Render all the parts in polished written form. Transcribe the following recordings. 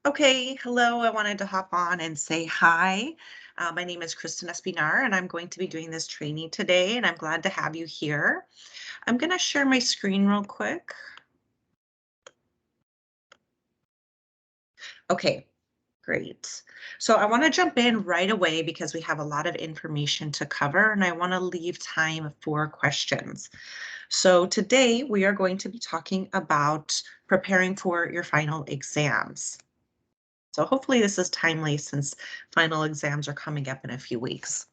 Okay, hello. I wanted to hop on and say hi. My name is Kristin Espinar, and I'm going to be doing this training today, and I'm glad to have you here. I'm going to share my screen real quick. Okay, great. So I want to jump in right away because we have a lot of information to cover, and I want to leave time for questions. So today we are going to be talking about preparing for your final exams. So hopefully this is timely since final exams are coming up in a few weeks.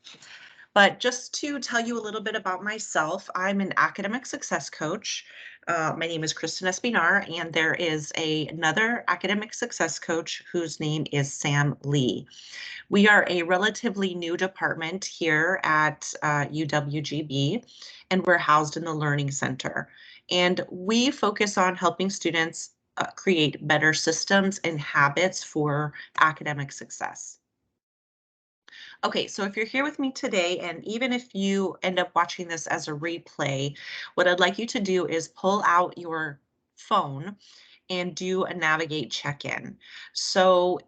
But just to tell you a little bit about myself, I'm an academic success coach. My name is Kristin Espinar, and there is another academic success coach whose name is Sam Lee. We are a relatively new department here at UWGB, and we're housed in the Learning Center. And we focus on helping students create better systems and habits for academic success. Okay, so if you're here with me today, and even if you end up watching this as a replay, what I'd like you to do is pull out your phone and do a Navigate check-in. So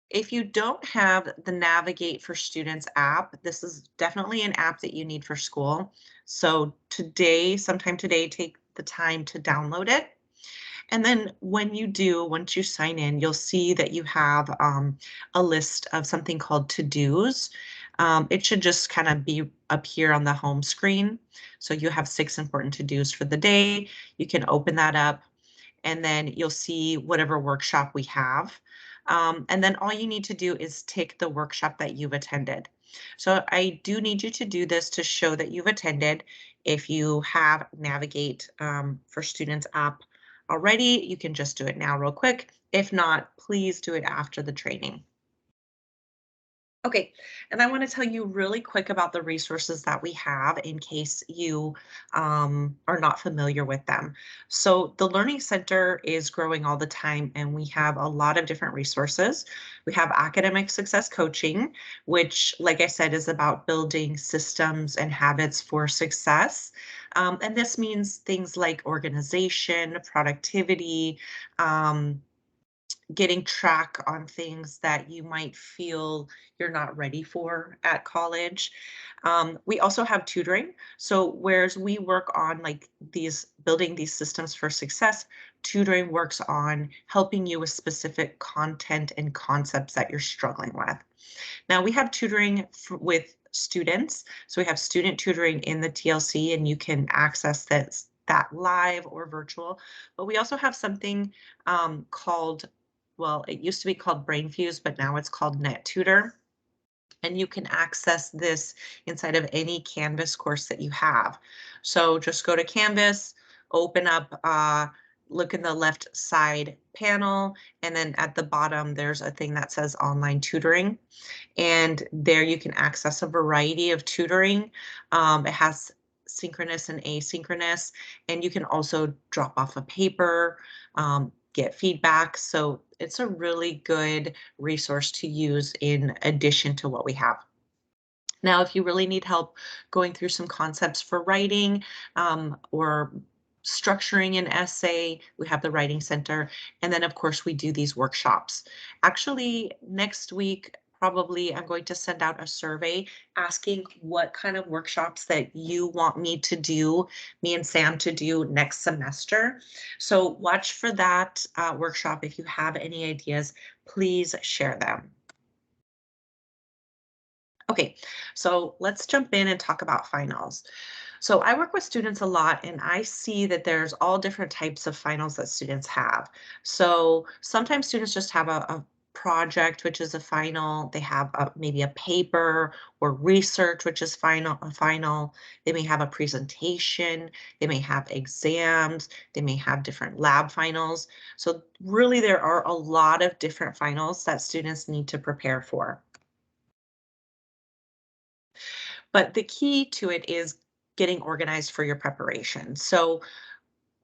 if you don't have the Navigate for Students app, this is definitely an app that you need for school. So today, sometime today, take the time to download it. And then when you do, once you sign in, you'll see that you have a list of something called to-dos. It should just kind of be up here on the home screen. So you have 6 important to-dos for the day. You can open that up and then you'll see whatever workshop we have. And then all you need to do is tick the workshop that you've attended. So I do need you to do this to show that you've attended. If you have Navigate for Students app already, you can just do it now real quick. If not, please do it after the training. Okay, and I want to tell you really quick about the resources that we have in case you are not familiar with them. So the Learning Center is growing all the time, and we have a lot of different resources. We have academic success coaching, which, like I said, is about building systems and habits for success. And this means things like organization, productivity, getting track on things that you might feel you're not ready for at college. We also have tutoring. So whereas we work on like these building these systems for success, tutoring works on helping you with specific content and concepts that you're struggling with. Now we have tutoring with students. So we have student tutoring in the TLC, and you can access that live or virtual. But we also have something called, well, it used to be called BrainFuse, but now it's called NetTutor. And you can access this inside of any Canvas course that you have. So just go to Canvas, open up, look in the left side panel, and then at the bottom, there's a thing that says online tutoring. And there you can access a variety of tutoring. It has synchronous and asynchronous, and you can also drop off a paper, get feedback. So it's a really good resource to use in addition to what we have. Now, if you really need help going through some concepts for writing or structuring an essay, we have the Writing Center. And then, of course, we do these workshops. Actually, next week, probably I'm going to send out a survey asking what kind of workshops that you want me to do, me and Sam to do next semester. So watch for that workshop. If you have any ideas, please share them. Okay, so let's jump in and talk about finals. So I work with students a lot, and I see that there's all different types of finals that students have. So sometimes students just have a project, which is a final. They have maybe a paper or research, which is a final. They may have a presentation. They may have exams. They may have different lab finals. So really, there are a lot of different finals that students need to prepare for. But the key to it is getting organized for your preparation. So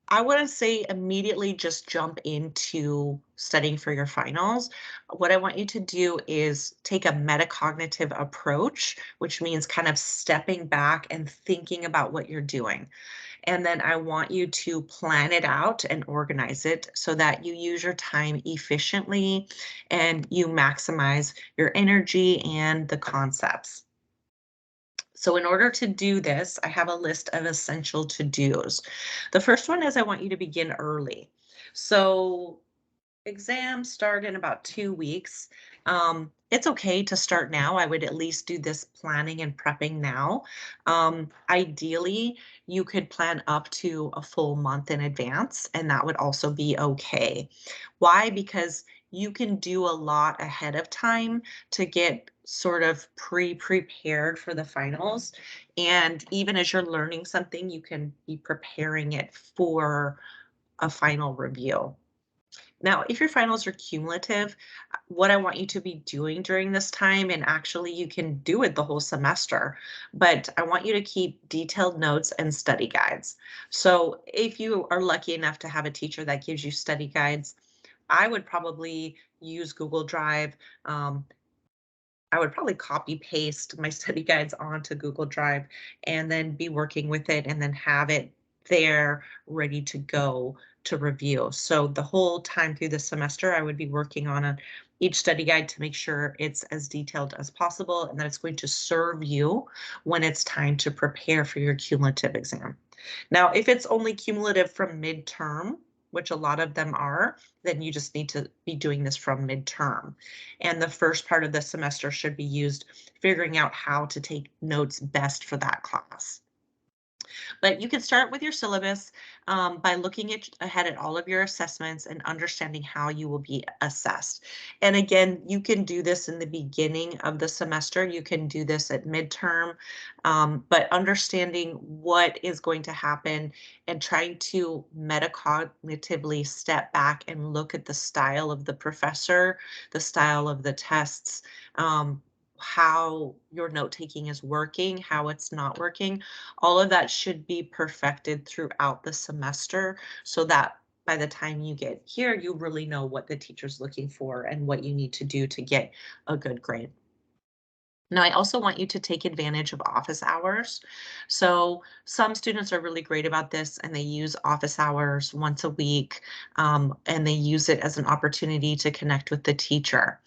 I wouldn't say immediately just jump into studying for your finals. What I want you to do is take a metacognitive approach, which means kind of stepping back and thinking about what you're doing. And then I want you to plan it out and organize it so that you use your time efficiently and you maximize your energy and the concepts. So in order to do this, I have a list of essential to-dos. The first one is I want you to begin early. So exams start in about 2 weeks. It's okay to start now. I would at least do this planning and prepping now. Ideally, you could plan up to a full month in advance, and that would also be okay. Why? Because you can do a lot ahead of time to get sort of prepared for the finals. And even as you're learning something, you can be preparing it for a final review. Now, if your finals are cumulative, what I want you to be doing during this time, and actually you can do it the whole semester, but I want you to keep detailed notes and study guides. So if you are lucky enough to have a teacher that gives you study guides, I would probably use Google Drive. Um, I would probably copy paste my study guides onto Google Drive and then be working with it and then have it there ready to go to review. So the whole time through the semester, I would be working on each study guide to make sure it's as detailed as possible and that it's going to serve you when it's time to prepare for your cumulative exam. Now, if it's only cumulative from midterm, which a lot of them are, then you just need to be doing this from midterm. And the first part of the semester should be used figuring out how to take notes best for that class. But you can start with your syllabus by looking ahead at all of your assessments and understanding how you will be assessed. And again, you can do this in the beginning of the semester. You can do this at midterm, but understanding what is going to happen and trying to metacognitively step back and look at the style of the professor, the style of the tests, how your note taking is working, how it's not working. All of that should be perfected throughout the semester so that by the time you get here, you really know what the teacher's looking for and what you need to do to get a good grade. Now, I also want you to take advantage of office hours. So some students are really great about this and they use office hours once a week, and they use it as an opportunity to connect with the teacher.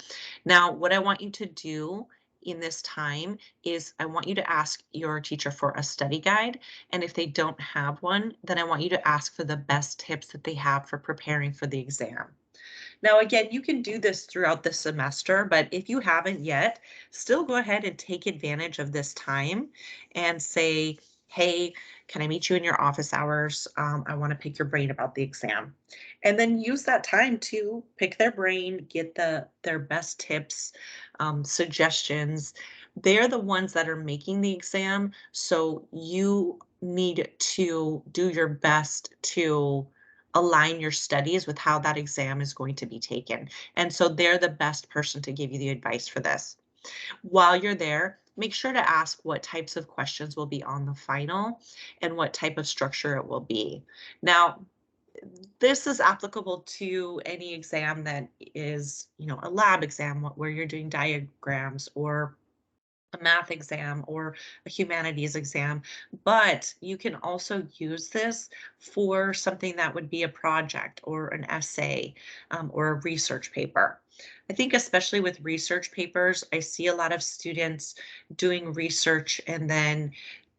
Now, what I want you to do in this time is I want you to ask your teacher for a study guide. And if they don't have one, then I want you to ask for the best tips that they have for preparing for the exam. Now, again, you can do this throughout the semester, but if you haven't yet, still go ahead and take advantage of this time and say, hey, can I meet you in your office hours? I want to pick your brain about the exam. And then use that time to pick their brain, get their best tips, suggestions. They're the ones that are making the exam, so you need to do your best to align your studies with how that exam is going to be taken. And so they're the best person to give you the advice for this. While you're there, make sure to ask what types of questions will be on the final and what type of structure it will be. Now, this is applicable to any exam that is, a lab exam where you're doing diagrams or a math exam or a humanities exam, but you can also use this for something that would be a project or an essay, or a research paper. I think especially with research papers, I see a lot of students doing research and then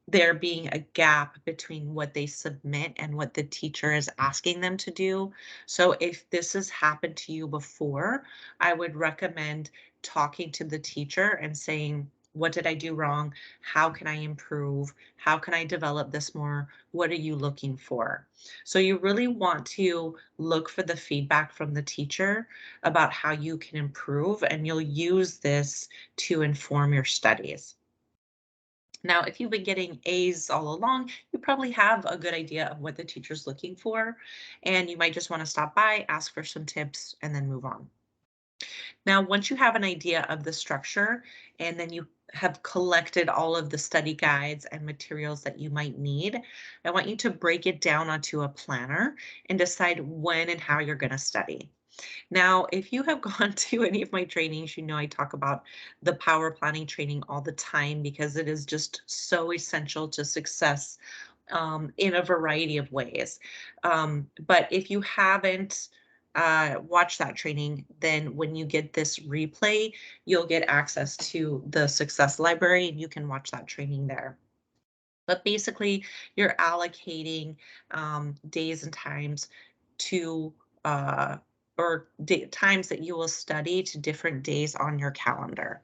there being a gap between what they submit and what the teacher is asking them to do. So if this has happened to you before, I would recommend talking to the teacher and saying, what did I do wrong? How can I improve? How can I develop this more? What are you looking for? So you really want to look for the feedback from the teacher about how you can improve, and you'll use this to inform your studies. Now, if you've been getting A's all along, you probably have a good idea of what the teacher's looking for, and you might just want to stop by, ask for some tips, and then move on. Now, once you have an idea of the structure and then you have collected all of the study guides and materials that you might need, I want you to break it down onto a planner and decide when and how you're going to study. Now, if you have gone to any of my trainings, you know I talk about the power planning training all the time because it is just so essential to success in a variety of ways. But if you haven't watched that training, then when you get this replay, you'll get access to the Success Library and you can watch that training there. But basically, you're allocating days and times to times that you will study to different days on your calendar.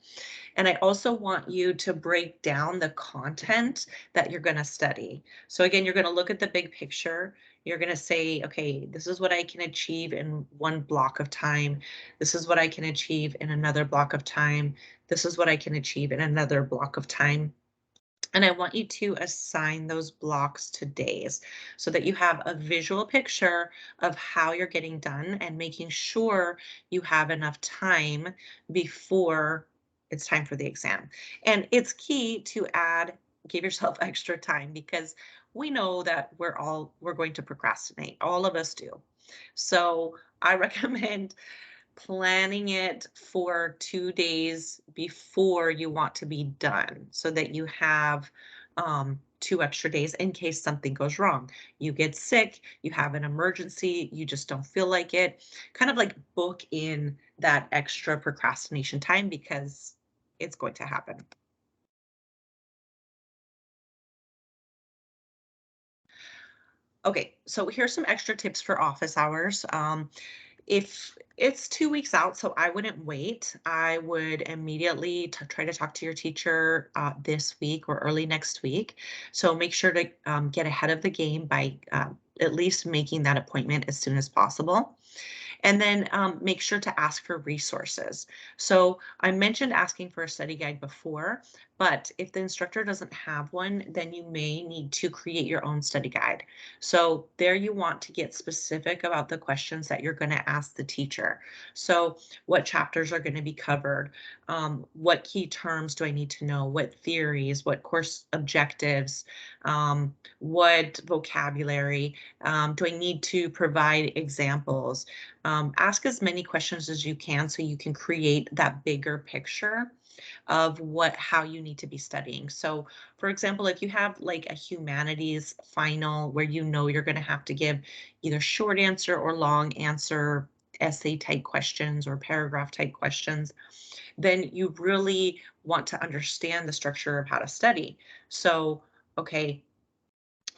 And I also want you to break down the content that you're going to study. So again, you're going to look at the big picture. You're going to say, okay, this is what I can achieve in one block of time. This is what I can achieve in another block of time. This is what I can achieve in another block of time. And I want you to assign those blocks to days so that you have a visual picture of how you're getting done and making sure you have enough time before it's time for the exam. And it's key to give yourself extra time because we know that we're going to procrastinate. All of us do. So I recommend planning it for 2 days before you want to be done so that you have 2 extra days in case something goes wrong. You get sick, you have an emergency, you just don't feel like it. Kind of like book in that extra procrastination time because it's going to happen. Okay, so here's some extra tips for office hours. If it's 2 weeks out, so I wouldn't wait. I would immediately try to talk to your teacher this week or early next week. So make sure to get ahead of the game by at least making that appointment as soon as possible. And then make sure to ask for resources. So I mentioned asking for a study guide before, but if the instructor doesn't have one, then you may need to create your own study guide. So there you want to get specific about the questions that you're going to ask the teacher. So what chapters are going to be covered? What key terms do I need to know? What theories? What course objectives? What vocabulary? Do I need to provide examples? Ask as many questions as you can so you can create that bigger picture of how you need to be studying. So for example, if you have like a humanities final where you know you're going to have to give either short answer or long answer essay type questions or paragraph type questions, then you really want to understand the structure of how to study. So, okay,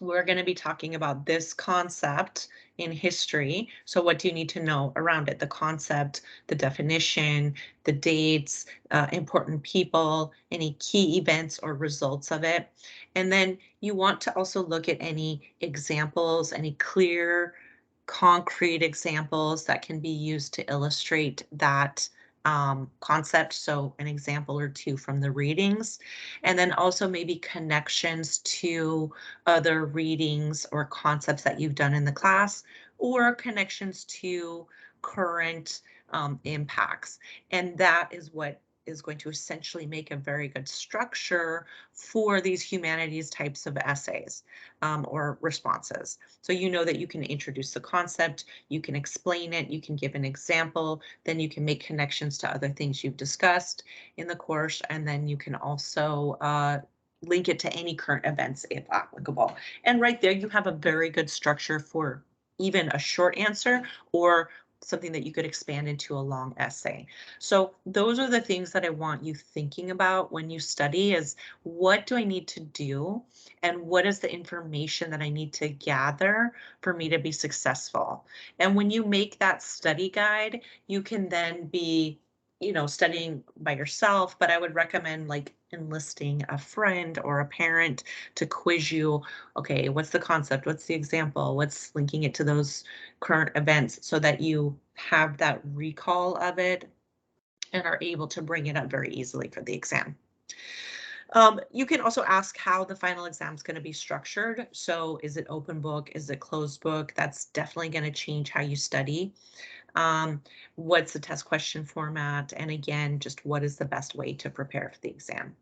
we're going to be talking about this concept in history. So what do you need to know around it? The concept, the definition, the dates, important people, any key events or results of it. And then you want to also look at any examples, any clear, concrete examples that can be used to illustrate that concept. So an example or two from the readings, and then also maybe connections to other readings or concepts that you've done in the class, or connections to current impacts. And that is what is going to essentially make a very good structure for these humanities types of essays or responses. So you know that you can introduce the concept, you can explain it, you can give an example, then you can make connections to other things you've discussed in the course, and then you can also link it to any current events if applicable. And right there, you have a very good structure for even a short answer or something that you could expand into a long essay. So those are the things that I want you thinking about when you study is what do I need to do and what is the information that I need to gather for me to be successful. And when you make that study guide, you can then be studying by yourself, but I would recommend like enlisting a friend or a parent to quiz you. Okay, what's the concept? What's the example? What's linking it to those current events so that you have that recall of it and are able to bring it up very easily for the exam. You can also ask how the final exam is going to be structured. So is it open book? Is it closed book? That's definitely going to change how you study. What's the test question format? And again, just what is the best way to prepare for the exam?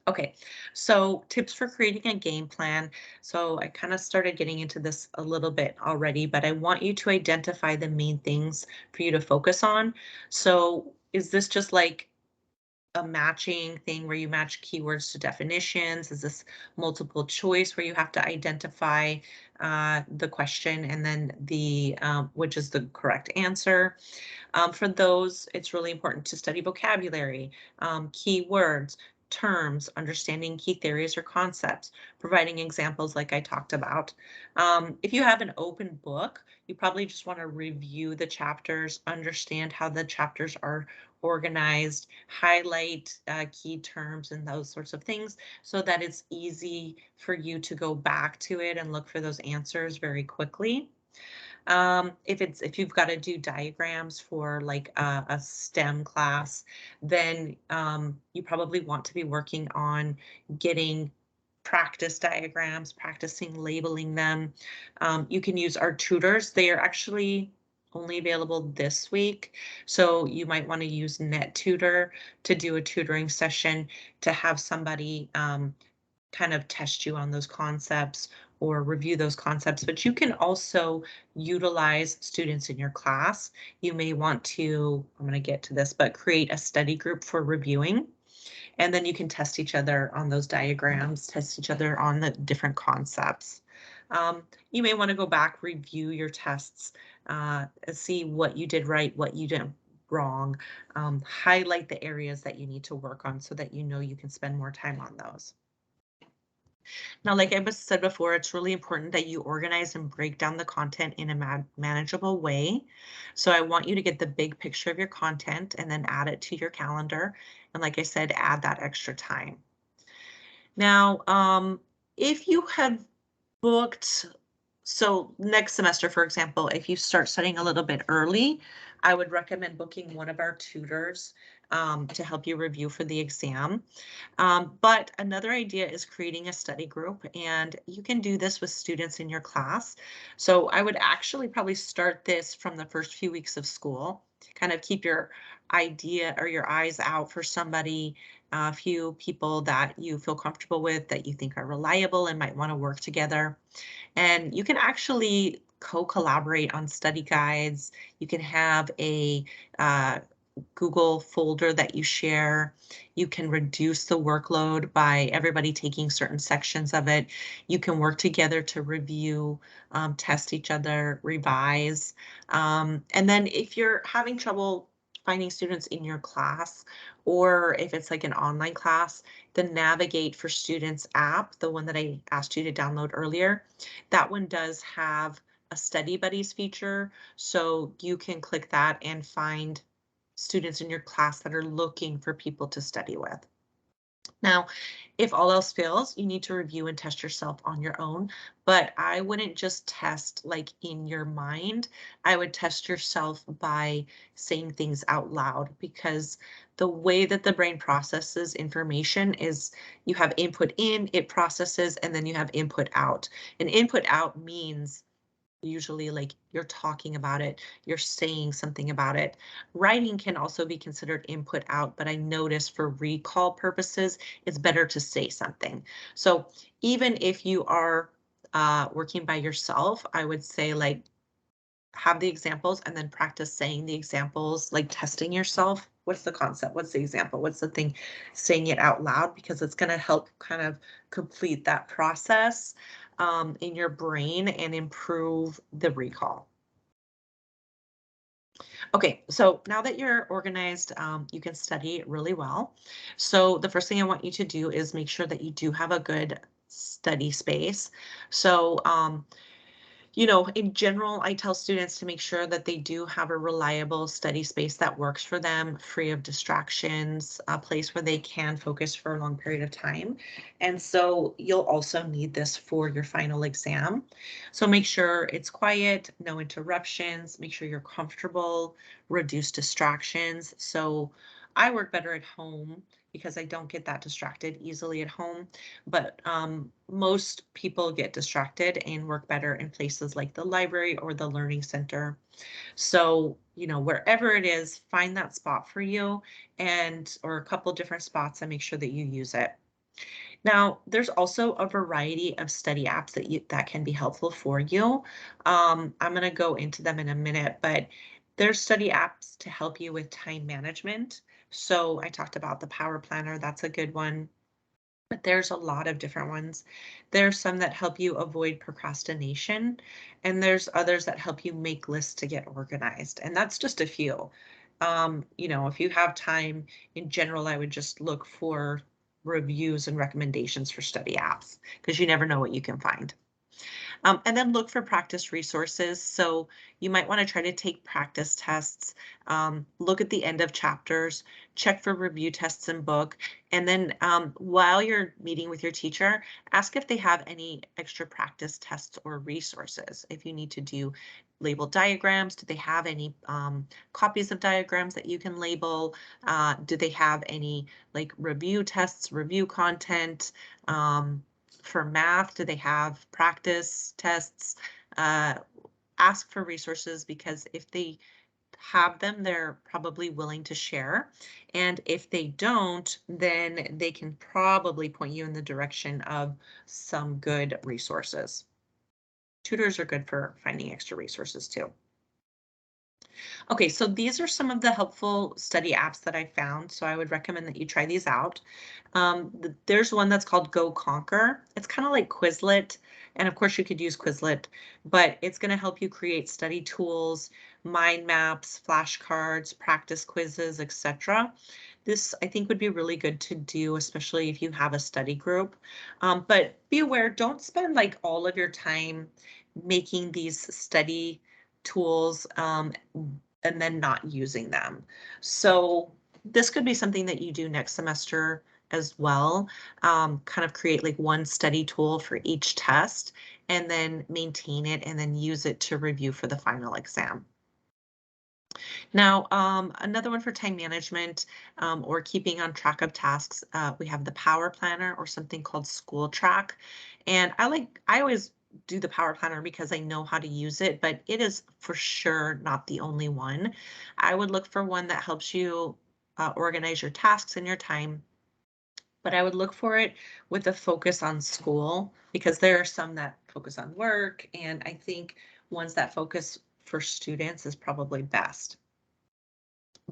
Okay, so tips for creating a game plan. So I kind of started getting into this a little bit already, but I want you to identify the main things for you to focus on. So is this just like a matching thing where you match keywords to definitions? Is this multiple choice where you have to identify the question and then the which is the correct answer? For those, it's really important to study vocabulary, keywords, terms, understanding key theories or concepts, providing examples like I talked about. If you have an open book, you probably just want to review the chapters, understand how the chapters are organized, highlight key terms and those sorts of things so that it's easy for you to go back to it and look for those answers very quickly. If you've got to do diagrams for like a STEM class, then you probably want to be working on getting practice diagrams, practicing labeling them. You can use our tutors. They are actually only available this week. So you might want to use NetTutor to do a tutoring session to have somebody kind of test you on those concepts or review those concepts, but you can also utilize students in your class. You may want to, I'm going to get to this, but create a study group for reviewing. And then you can test each other on those diagrams, test each other on the different concepts. You may want to go back, review your tests, see what you did right, what you did wrong, highlight the areas that you need to work on so that you know you can spend more time on those. Now, like I said before, it's really important that you organize and break down the content in a manageable way. So I want you to get the big picture of your content and then add it to your calendar. And like I said, add that extra time. Now, if you have booked, so next semester, for example, if you start studying a little bit early, I would recommend booking one of our tutors to help you review for the exam. But another idea is creating a study group, and you can do this with students in your class. So I would actually probably start this from the first few weeks of school, kind of keep your idea or your eyes out for somebody, a few people that you feel comfortable with, that you think are reliable and might want to work together. And you can actually co-collaborate on study guides. You can have a Google folder that you share. You can reduce the workload by everybody taking certain sections of it. You can work together to review, test each other, revise. And then if you're having trouble finding students in your class, or if it's like an online class, the Navigate for Students app, the one that I asked you to download earlier, that one does have a study buddies feature. So you can click that and find students in your class that are looking for people to study with. Now, if all else fails, you need to review and test yourself on your own, but I wouldn't just test like in your mind. I would test yourself by saying things out loud, because the way that the brain processes information is you have input in, it processes, and then you have input out. And input out means usually like you're talking about it, you're saying something about it. Writing can also be considered input out, but I notice for recall purposes, it's better to say something. So even if you are working by yourself, I would say like have the examples and then practice saying the examples, like testing yourself. What's the concept? What's the example? What's the thing? Saying it out loud, because it's going to help kind of complete that process in your brain and improve the recall. Okay, so now that you're organized, you can study really well. So the first thing I want you to do is make sure that you do have a good study space. So you know, in general, I tell students to make sure that they do have a reliable study space that works for them, free of distractions, a place where they can focus for a long period of time. And so you'll also need this for your final exam. So make sure it's quiet, no interruptions, make sure you're comfortable, reduce distractions. So I work better at home because I don't get that distracted easily at home. But most people get distracted and work better in places like the library or the learning center. So, wherever it is, find that spot for you or a couple different spots and make sure that you use it. Now, there's also a variety of study apps that can be helpful for you. I'm going to go into them in a minute, but there's study apps to help you with time management. So I talked about the Power Planner. That's a good one. But there's a lot of different ones. There's some that help you avoid procrastination, and there's others that help you make lists to get organized. And that's just a few. If you have time in general, I would just look for reviews and recommendations for study apps because you never know what you can find. And then look for practice resources. So you might want to try to take practice tests, look at the end of chapters, check for review tests in book, and then while you're meeting with your teacher, ask if they have any extra practice tests or resources. If you need to do label diagrams, do they have any copies of diagrams that you can label? Do they have any like review tests, review content? For math, do they have practice tests? Ask for resources because if they have them, they're probably willing to share. And if they don't, then they can probably point you in the direction of some good resources. Tutors are good for finding extra resources too. Okay, so these are some of the helpful study apps that I found, so I would recommend that you try these out. There's one that's called Go Conquer. It's kind of like Quizlet, and of course you could use Quizlet, but it's going to help you create study tools, mind maps, flashcards, practice quizzes, etc. This, I think, would be really good to do, especially if you have a study group. But be aware, don't spend like all of your time making these study tools and then not using them. So this could be something that you do next semester as well. Kind of create like one study tool for each test and then maintain it and then use it to review for the final exam. Now, another one for time management or keeping on track of tasks, we have the Power Planner or something called School Track. And I always do the Power Planner because I know how to use it, but it is for sure not the only one. I would look for one that helps you organize your tasks and your time, but I would look for it with a focus on school because there are some that focus on work, and I think ones that focus for students is probably best.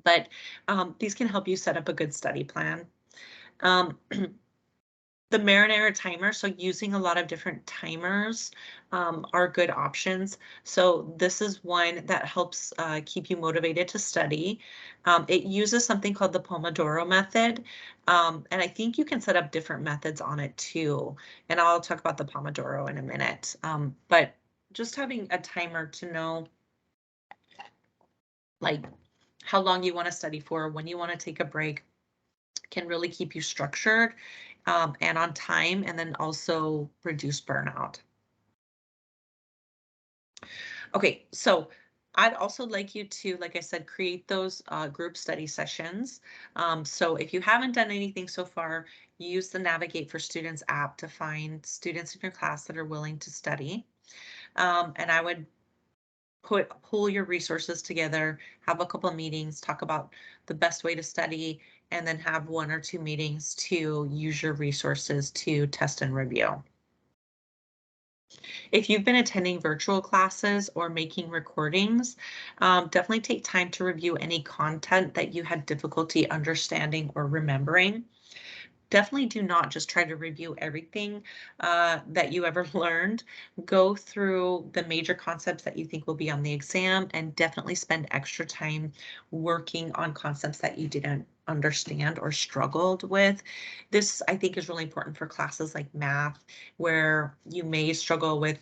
But these can help you set up a good study plan. Um, the marinara timer, so using a lot of different timers are good options. So this is one that helps keep you motivated to study. It uses something called the Pomodoro method. And I think you can set up different methods on it too. And I'll talk about the Pomodoro in a minute. But just having a timer to know like how long you want to study for, when you want to take a break, can really keep you structured and on time, and then also reduce burnout. Okay, so I'd also like you to, like I said, create those group study sessions. So if you haven't done anything so far, use the Navigate for Students app to find students in your class that are willing to study. And I would pull your resources together, have a couple of meetings, talk about the best way to study, and then have 1 or 2 meetings to use your resources to test and review. If you've been attending virtual classes or making recordings, definitely take time to review any content that you had difficulty understanding or remembering. Definitely do not just try to review everything that you ever learned. Go through the major concepts that you think will be on the exam and definitely spend extra time working on concepts that you didn't understand or struggled with. This, I think, is really important for classes like math, where you may struggle with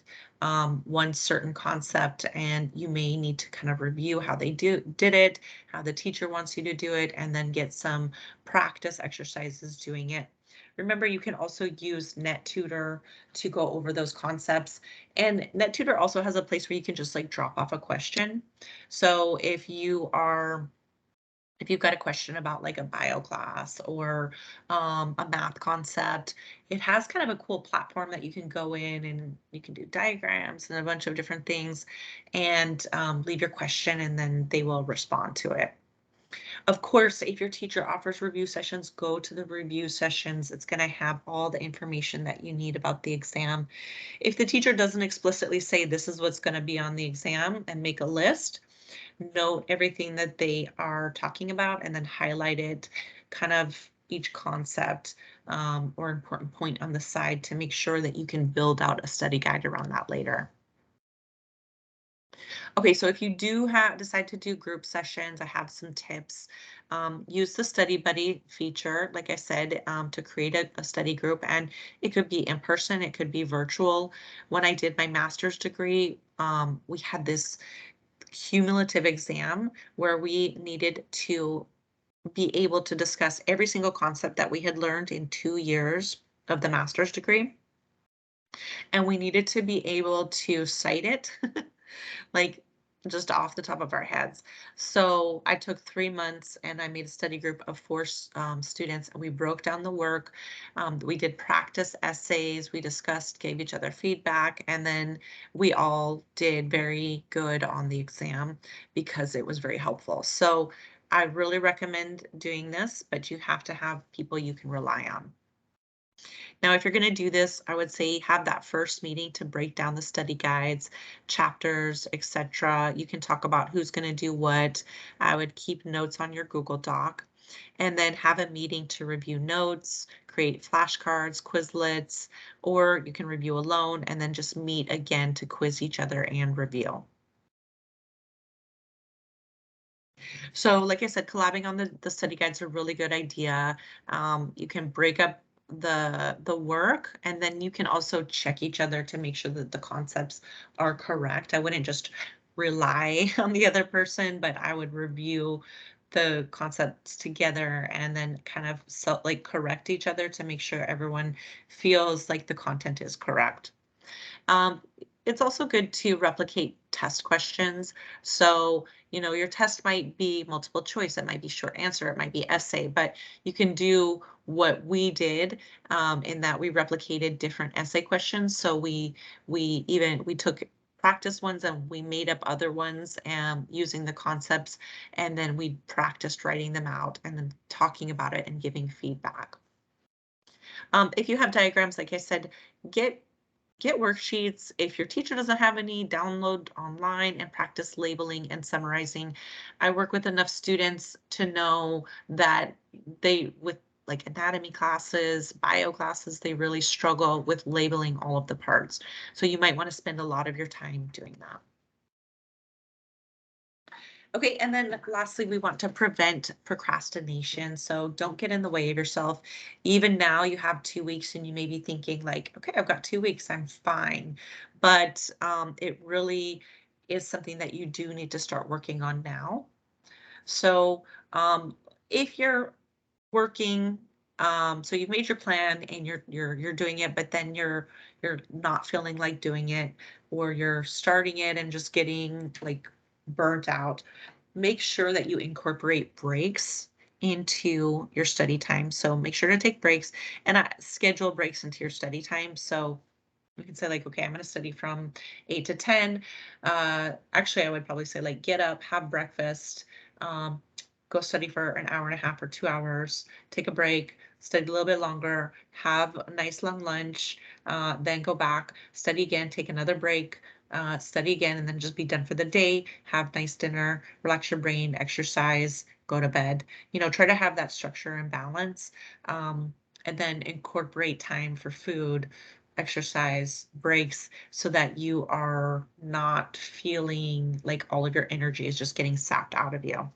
one certain concept and you may need to kind of review how they did it, how the teacher wants you to do it, and then get some practice exercises doing it. Remember, you can also use NetTutor to go over those concepts. And NetTutor also has a place where you can just like drop off a question. So if you are If you've got a question about like a bio class or a math concept, it has kind of a cool platform that you can go in and you can do diagrams and a bunch of different things and leave your question and then they will respond to it. Of course, if your teacher offers review sessions, go to the review sessions. It's going to have all the information that you need about the exam. If the teacher doesn't explicitly say this is what's going to be on the exam and make a list, note everything that they are talking about and then highlight it, kind of each concept or important point on the side to make sure that you can build out a study guide around that later. Okay, so if you do decide to do group sessions, I have some tips. Use the study buddy feature, like I said, to create a study group, and it could be in person, it could be virtual. When I did my master's degree, we had this cumulative exam where we needed to be able to discuss every single concept that we had learned in 2 years of the master's degree. And we needed to be able to cite it like just off the top of our heads. So I took 3 months and I made a study group of four students and we broke down the work. We did practice essays, we discussed, gave each other feedback, and then we all did very good on the exam because it was very helpful. So I really recommend doing this, but you have to have people you can rely on. Now, if you're going to do this, I would say have that first meeting to break down the study guides, chapters, etc. You can talk about who's going to do what. I would keep notes on your Google Doc and then have a meeting to review notes, create flashcards, Quizlets, or you can review alone and then just meet again to quiz each other and review. So like I said, collabing on the study guide's a really good idea. You can break up the work and then you can also check each other to make sure that the concepts are correct. I wouldn't just rely on the other person, but I would review the concepts together and then kind of like correct each other to make sure everyone feels like the content is correct. Um, it's also good to replicate test questions. So, your test might be multiple choice, it might be short answer, it might be essay, but you can do what we did in that we replicated different essay questions. So we took practice ones and we made up other ones using the concepts, and then we practiced writing them out and then talking about it and giving feedback. If you have diagrams, like I said, get worksheets. If your teacher doesn't have any, download online and practice labeling and summarizing. I work with enough students to know that with like anatomy classes, bio classes, they really struggle with labeling all of the parts. So you might want to spend a lot of your time doing that. Okay, and then lastly, we want to prevent procrastination. So don't get in the way of yourself. Even now you have 2 weeks and you may be thinking like, okay, I've got 2 weeks, I'm fine. But it really is something that you do need to start working on now. So if you're working, so you've made your plan and you're doing it, but then you're not feeling like doing it, or you're starting it and just getting like burnt out, make sure that you incorporate breaks into your study time. So make sure to take breaks and schedule breaks into your study time. So you can say like, okay, I'm going to study from 8 to 10. Actually, I would probably say like get up, have breakfast, go study for an hour and a half or 2 hours, take a break, study a little bit longer, have a nice long lunch, then go back, study again, take another break, study again, and then just be done for the day, have nice dinner, relax your brain, exercise, go to bed. Try to have that structure and balance, and then incorporate time for food, exercise, breaks, so that you are not feeling like all of your energy is just getting sapped out of you.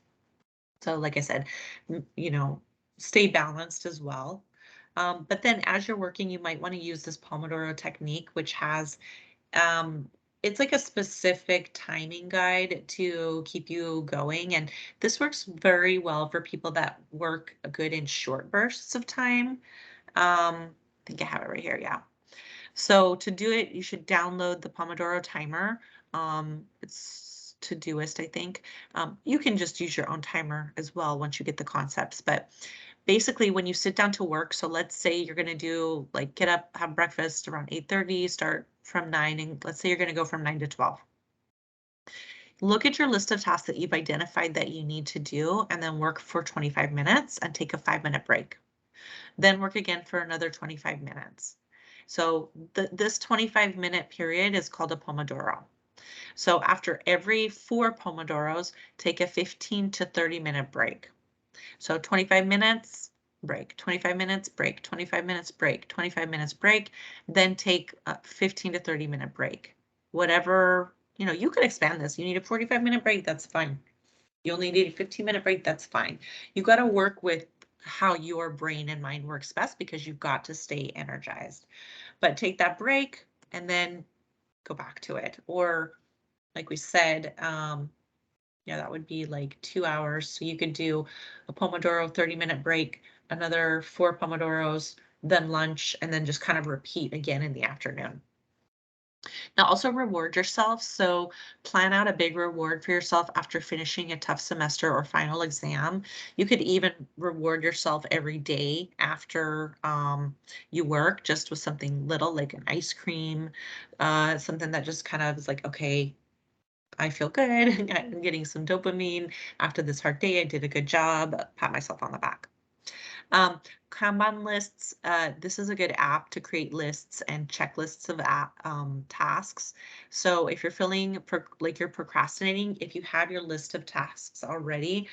So like I said, stay balanced as well. But then as you're working, you might want to use this Pomodoro technique, which has, it's like a specific timing guide to keep you going. And this works very well for people that work good in short bursts of time. I think I have it right here. Yeah. So to do it, you should download the Pomodoro timer. It's most Todoist, I think. You can just use your own timer as well once you get the concepts, but basically when you sit down to work, so let's say you're going to do like get up, have breakfast around 8:30, start from 9, and let's say you're going to go from 9 to 12. Look at your list of tasks that you've identified that you need to do, and then work for 25 minutes and take a 5-minute break. Then work again for another 25 minutes. So this 25-minute period is called a Pomodoro. So after every 4 Pomodoros, take a 15 to 30-minute break. So 25 minutes, break, 25 minutes, break, 25 minutes, break, 25 minutes, break, then take a 15 to 30-minute break. Whatever, you could expand this. You need a 45-minute break, that's fine. You only need a 15-minute break, that's fine. You got to work with how your brain and mind works best because you've got to stay energized. But take that break and then go back to it. Or like we said, that would be like 2 hours. So you could do a Pomodoro 30-minute break, another 4 Pomodoros, then lunch, and then just kind of repeat again in the afternoon. Now also reward yourself. So plan out a big reward for yourself after finishing a tough semester or final exam. You could even reward yourself every day after you work, just with something little like an ice cream, something that just kind of is like, okay, I feel good. I'm getting some dopamine after this hard day. I did a good job. Pat myself on the back. Kanban lists. This is a good app to create lists and checklists of tasks. So if you're feeling like you're procrastinating, if you have your list of tasks already,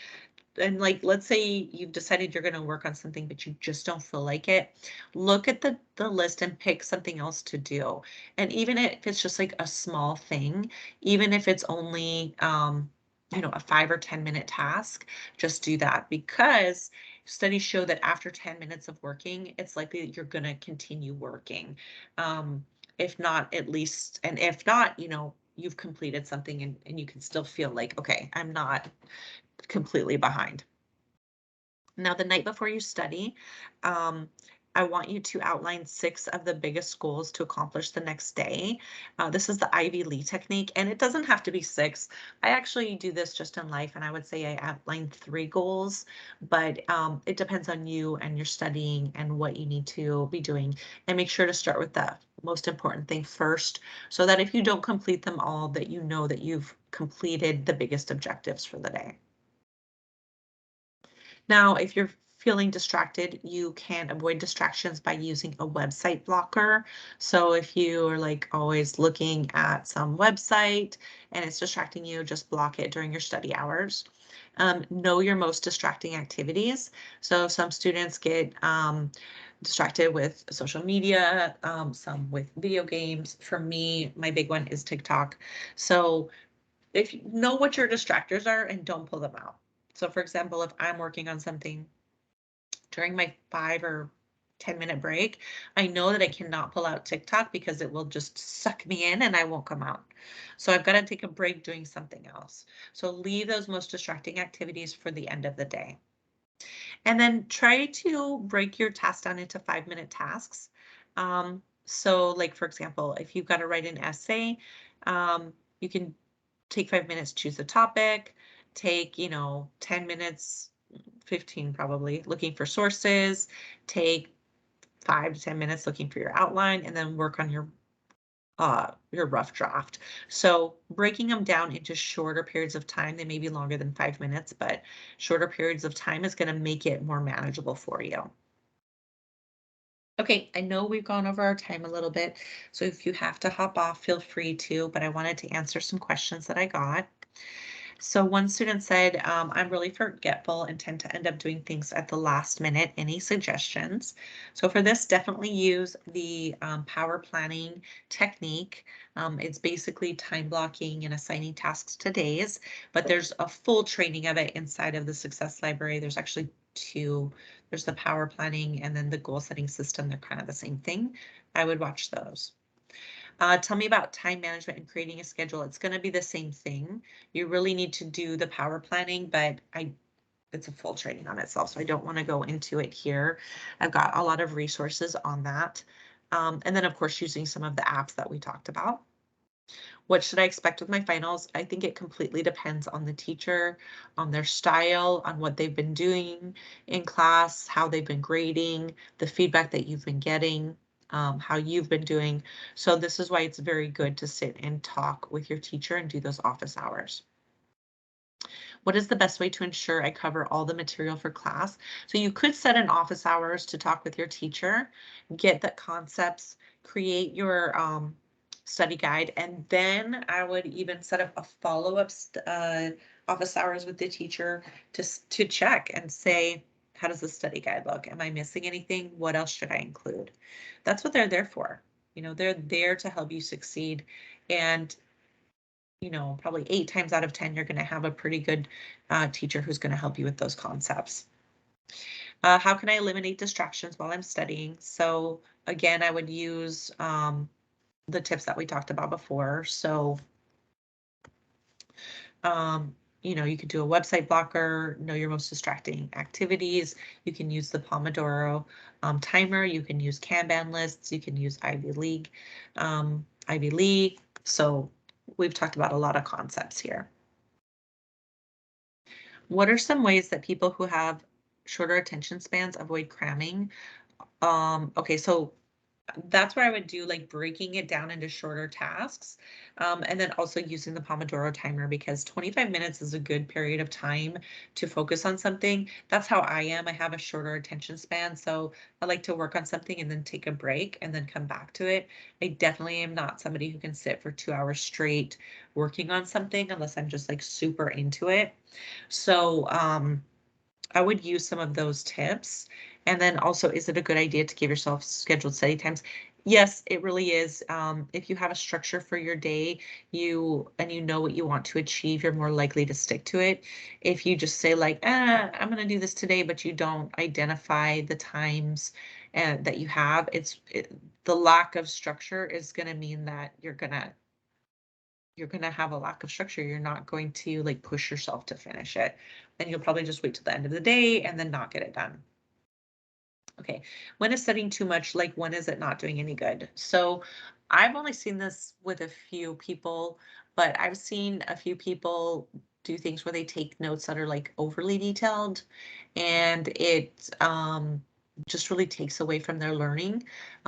and like, let's say you've decided you're going to work on something, but you just don't feel like it, look at the list and pick something else to do. And even if it's just like a small thing, even if it's only, a 5 or 10-minute task, just do that, because studies show that after 10 minutes of working, it's likely that you're going to continue working. If not, at least, and if not, you've completed something and you can still feel like, okay, I'm not completely behind. Now, the night before you study, I want you to outline 6 of the biggest goals to accomplish the next day. This is the Ivy Lee technique, and it doesn't have to be 6. I actually do this just in life, and I would say I outline 3 goals, but it depends on you and your studying and what you need to be doing. And make sure to start with the most important thing first, so that if you don't complete them all, that you know that you've completed the biggest objectives for the day. Now, if you're feeling distracted, you can avoid distractions by using a website blocker. So if you are like always looking at some website and it's distracting you, just block it during your study hours. Know your most distracting activities. So some students get distracted with social media, some with video games. For me, my big one is TikTok. So if you know what your distractors are and don't pull them out. So for example, if I'm working on something during my 5 or 10-minute break, I know that I cannot pull out TikTok because it will just suck me in and I won't come out. So I've got to take a break doing something else. So leave those most distracting activities for the end of the day. And then try to break your task down into 5-minute tasks. So like, for example, if you've got to write an essay, you can take 5 minutes, choose the topic, take, 10 minutes, 15 probably, looking for sources, take 5 to 10 minutes looking for your outline, and then work on your rough draft. So breaking them down into shorter periods of time, they may be longer than 5 minutes, but shorter periods of time is going to make it more manageable for you. Okay, I know we've gone over our time a little bit, so if you have to hop off, feel free to, but I wanted to answer some questions that I got. So one student said, I'm really forgetful and tend to end up doing things at the last minute. Any suggestions? So for this, definitely use the power planning technique. It's basically time blocking and assigning tasks to days, but there's a full training of it inside of the Success Library. There's actually 2. There's the power planning and then the goal setting system. They're kind of the same thing. I would watch those. Tell me about time management and creating a schedule. It's going to be the same thing. You really need to do the power planning, but it's a full training on itself, so I don't want to go into it here. I've got a lot of resources on that. And then, of course, using some of the apps that we talked about. What should I expect with my finals? I think it completely depends on the teacher, on their style, on what they've been doing in class, how they've been grading, the feedback that you've been getting, how you've been doing. So this is why it's very good to sit and talk with your teacher and do those office hours. What is the best way to ensure I cover all the material for class? So you could set an office hours to talk with your teacher, get the concepts, create your study guide, and then I would even set up a follow-up office hours with the teacher to check and say, how does the study guide look? Am I missing anything? What else should I include? That's what they're there for. They're there to help you succeed. And probably 8 times out of 10, you're going to have a pretty good teacher who's going to help you with those concepts. How can I eliminate distractions while I'm studying? So again, I would use the tips that we talked about before. So, you could do a website blocker, know your most distracting activities. You can use the Pomodoro timer. You can use Kanban lists. You can use Ivy League. So we've talked about a lot of concepts here. What are some ways that people who have shorter attention spans avoid cramming? Okay, so that's where I would do like breaking it down into shorter tasks, and then also using the Pomodoro timer, because 25 minutes is a good period of time to focus on something. That's how I am. I have a shorter attention span, so I like to work on something and then take a break and then come back to it. I definitely am not somebody who can sit for 2 hours straight working on something unless I'm just like super into it. So I would use some of those tips. And then also, is it a good idea to give yourself scheduled study times? Yes, it really is. If you have a structure for your day, you know what you want to achieve, you're more likely to stick to it. If you just say like, I'm going to do this today, but you don't identify the times that you have, the lack of structure is going to mean that you're gonna have a lack of structure. You're not going to like push yourself to finish it. Then you'll probably just wait till the end of the day and then not get it done. Okay, when is studying too much? Like, when is it not doing any good? So I've only seen this with a few people, but I've seen a few people do things where they take notes that are like overly detailed, and it just really takes away from their learning,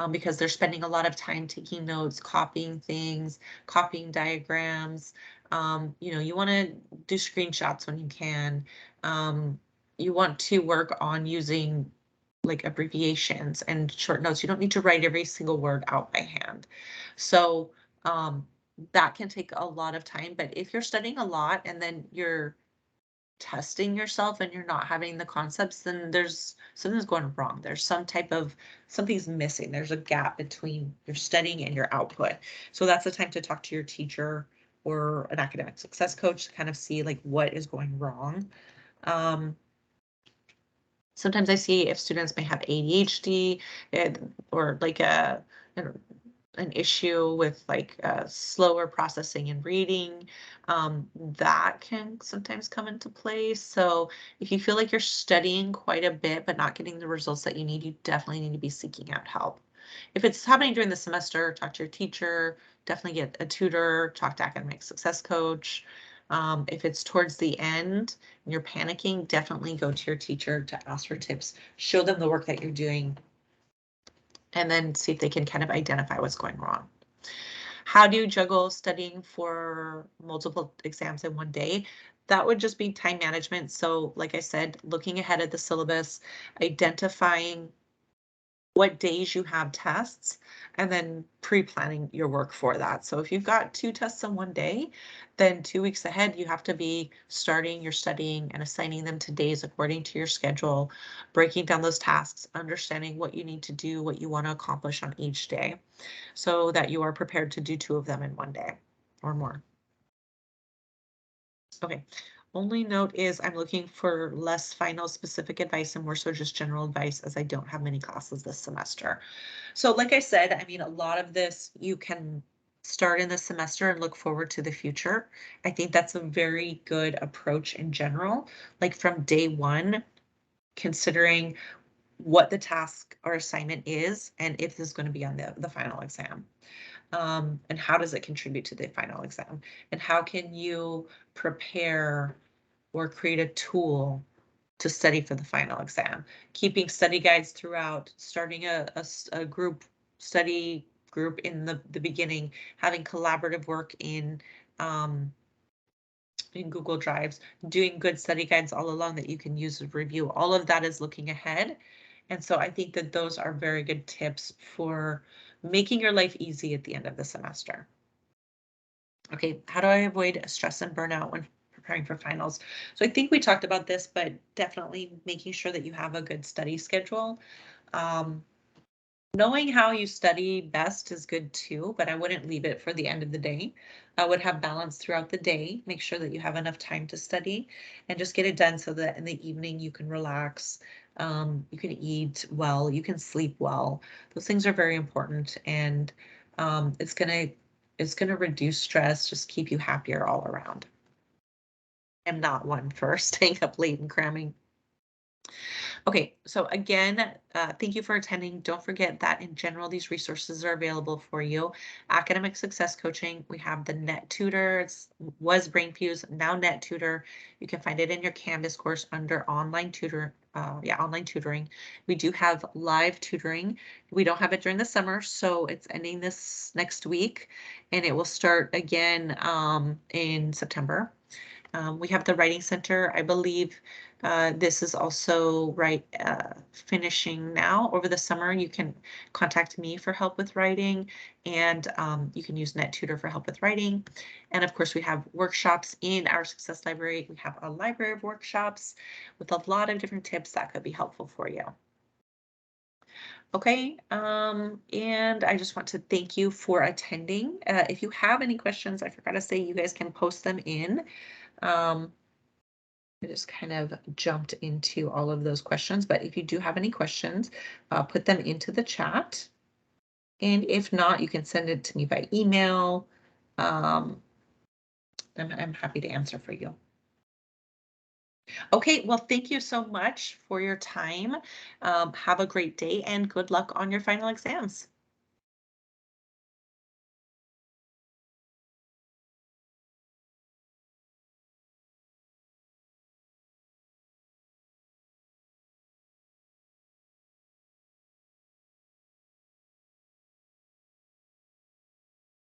because they're spending a lot of time taking notes, copying things, copying diagrams. You want to do screenshots when you can. You want to work on using like abbreviations and short notes. You don't need to write every single word out by hand. So that can take a lot of time. But if you're studying a lot and then you're testing yourself and you're not having the concepts, then there's something's going wrong. There's something's missing. There's a gap between your studying and your output. So that's the time to talk to your teacher or an academic success coach to kind of see like what is going wrong. Sometimes I see if students may have ADHD or like an issue with like slower processing and reading, that can sometimes come into play. So if you feel like you're studying quite a bit but not getting the results that you need, you definitely need to be seeking out help. If it's happening during the semester, talk to your teacher, definitely get a tutor, talk to academic success coach. If it's towards the end and you're panicking, definitely go to your teacher to ask for tips, show them the work that you're doing, and then see if they can kind of identify what's going wrong. How do you juggle studying for multiple exams in one day? That would just be time management. So like I said, looking ahead at the syllabus, identifying what days you have tests, and then pre-planning your work for that. So if you've got 2 tests in one day, then 2 weeks ahead, you have to be starting your studying and assigning them to days according to your schedule, breaking down those tasks, understanding what you need to do, what you want to accomplish on each day, so that you are prepared to do 2 of them in one day or more. Okay. Only note is I'm looking for less final specific advice and more so just general advice, as I don't have many classes this semester. So like I said, I mean, a lot of this you can start in the semester and look forward to the future. I think that's a very good approach in general. Like from day one, considering what the task or assignment is and if this is going to be on the final exam. And how does it contribute to the final exam? And how can you prepare or create a tool to study for the final exam? Keeping study guides throughout, starting a group study group in the beginning, having collaborative work in Google Drives, doing good study guides all along that you can use to review. All of that is looking ahead. And so I think that those are very good tips for making your life easy at the end of the semester. Okay, how do I avoid stress and burnout when preparing for finals? So I think we talked about this, but definitely making sure that you have a good study schedule. Knowing how you study best is good too, but I wouldn't leave it for the end of the day. I would have balance throughout the day, make sure that you have enough time to study and just get it done so that in the evening you can relax, you can eat well, you can sleep well. Those things are very important, and it's gonna reduce stress, just keep you happier all around. I'm not one for staying up late and cramming. Okay, so again, thank you for attending. Don't forget that in general, these resources are available for you. Academic success coaching, we have the Net Tutor, was BrainFuse, now Net Tutor. You can find it in your Canvas course under online tutor. Online tutoring. We do have live tutoring. We don't have it during the summer, so it's ending this next week, and it will start again in September. We have the Writing Center. I believe this is also finishing now. Over the summer, you can contact me for help with writing, and you can use NetTutor for help with writing. And of course, we have workshops in our Success Library. We have a library of workshops with a lot of different tips that could be helpful for you. Okay, and I just want to thank you for attending. If you have any questions, I forgot to say you guys can post them in. I just kind of jumped into all of those questions, but if you do have any questions, put them into the chat. And if not, you can send it to me by email. I'm happy to answer for you. Okay, well, thank you so much for your time. Have a great day and good luck on your final exams.